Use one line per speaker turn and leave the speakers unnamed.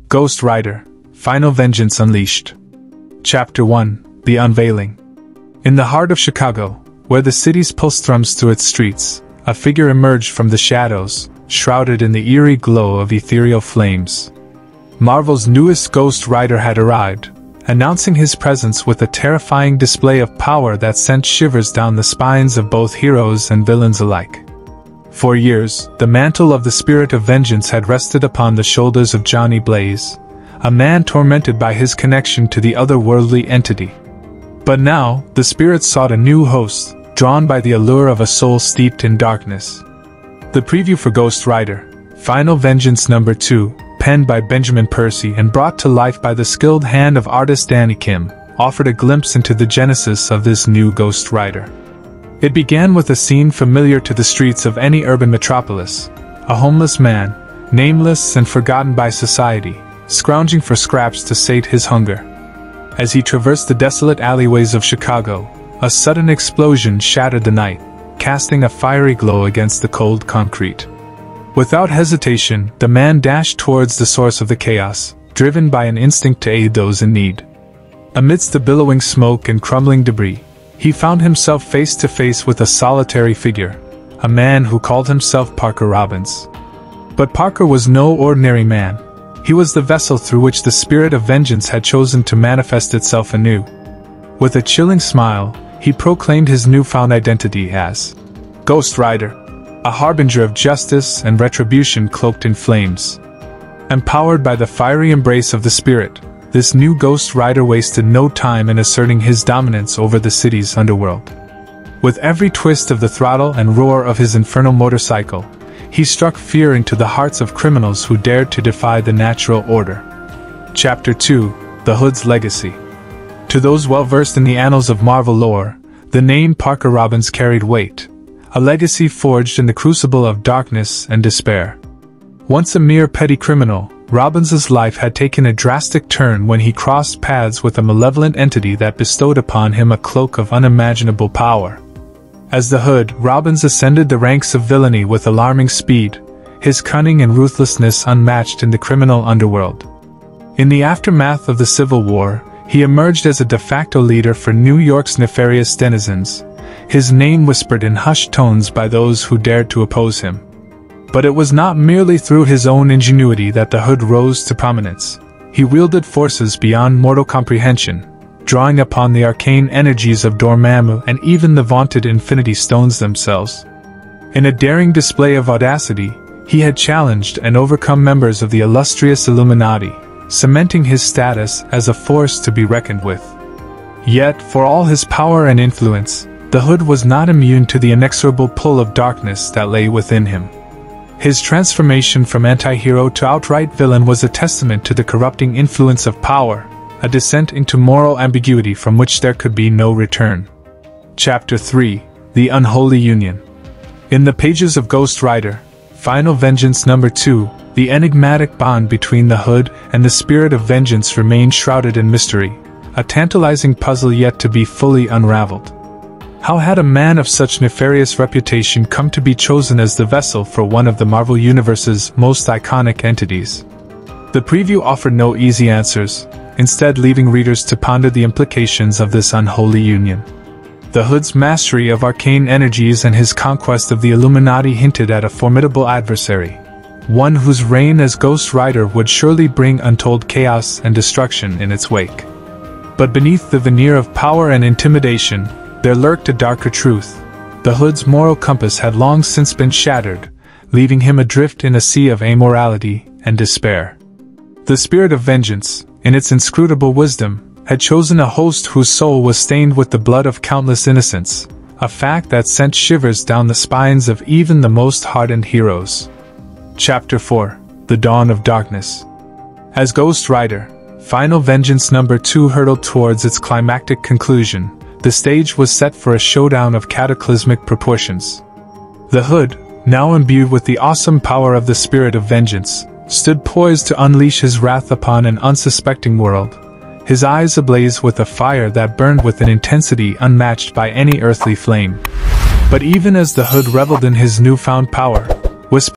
Ghost Rider, Final Vengeance Unleashed. Chapter 1, The Unveiling. In the heart of Chicago, where the city's pulse thrums through its streets, a figure emerged from the shadows, shrouded in the eerie glow of ethereal flames. Marvel's newest Ghost Rider had arrived, announcing his presence with a terrifying display of power that sent shivers down the spines of both heroes and villains alike. For years, the mantle of the spirit of vengeance had rested upon the shoulders of Johnny Blaze, a man tormented by his connection to the otherworldly entity. But now, the spirit sought a new host, drawn by the allure of a soul steeped in darkness. The preview for Ghost Rider, Final Vengeance No. 2, penned by Benjamin Percy and brought to life by the skilled hand of artist Danny Kim, offered a glimpse into the genesis of this new Ghost Rider. It began with a scene familiar to the streets of any urban metropolis: a homeless man, nameless and forgotten by society, scrounging for scraps to sate his hunger. As he traversed the desolate alleyways of Chicago, a sudden explosion shattered the night, casting a fiery glow against the cold concrete. Without hesitation, the man dashed towards the source of the chaos, driven by an instinct to aid those in need. Amidst the billowing smoke and crumbling debris, he found himself face to face with a solitary figure, a man who called himself Parker Robbins. But Parker was no ordinary man. He was the vessel through which the spirit of vengeance had chosen to manifest itself anew. With a chilling smile, he proclaimed his newfound identity as Ghost Rider, a harbinger of justice and retribution cloaked in flames. Empowered by the fiery embrace of the spirit, this new Ghost Rider wasted no time in asserting his dominance over the city's underworld. With every twist of the throttle and roar of his infernal motorcycle, he struck fear into the hearts of criminals who dared to defy the natural order. Chapter 2, The Hood's Legacy. To those well-versed in the annals of Marvel lore, the name Parker Robbins carried weight, a legacy forged in the crucible of darkness and despair. Once a mere petty criminal, Robbins's life had taken a drastic turn when he crossed paths with a malevolent entity that bestowed upon him a cloak of unimaginable power. As the Hood, Robbins ascended the ranks of villainy with alarming speed, his cunning and ruthlessness unmatched in the criminal underworld. In the aftermath of the Civil War, he emerged as a de facto leader for New York's nefarious denizens, his name whispered in hushed tones by those who dared to oppose him. But it was not merely through his own ingenuity that the Hood rose to prominence. He wielded forces beyond mortal comprehension, drawing upon the arcane energies of Dormammu and even the vaunted Infinity Stones themselves. In a daring display of audacity, he had challenged and overcome members of the illustrious Illuminati, cementing his status as a force to be reckoned with. Yet, for all his power and influence, the Hood was not immune to the inexorable pull of darkness that lay within him. His transformation from anti-hero to outright villain was a testament to the corrupting influence of power, a descent into moral ambiguity from which there could be no return. Chapter 3, The Unholy Union. In the pages of Ghost Rider, Final Vengeance No. 2, the enigmatic bond between the Hood and the spirit of vengeance remained shrouded in mystery, a tantalizing puzzle yet to be fully unraveled. How had a man of such nefarious reputation come to be chosen as the vessel for one of the Marvel Universe's most iconic entities? The preview offered no easy answers, instead leaving readers to ponder the implications of this unholy union. The Hood's mastery of arcane energies and his conquest of the Illuminati hinted at a formidable adversary, one whose reign as Ghost Rider would surely bring untold chaos and destruction in its wake. But beneath the veneer of power and intimidation, there lurked a darker truth. The Hood's moral compass had long since been shattered, leaving him adrift in a sea of amorality and despair. The spirit of vengeance, in its inscrutable wisdom, had chosen a host whose soul was stained with the blood of countless innocents, a fact that sent shivers down the spines of even the most hardened heroes. Chapter 4, The Dawn of Darkness. As Ghost Rider, Final Vengeance No. 2 hurtled towards its climactic conclusion, the stage was set for a showdown of cataclysmic proportions. The Hood, now imbued with the awesome power of the spirit of vengeance, stood poised to unleash his wrath upon an unsuspecting world, his eyes ablaze with a fire that burned with an intensity unmatched by any earthly flame. But even as the Hood reveled in his newfound power, whispers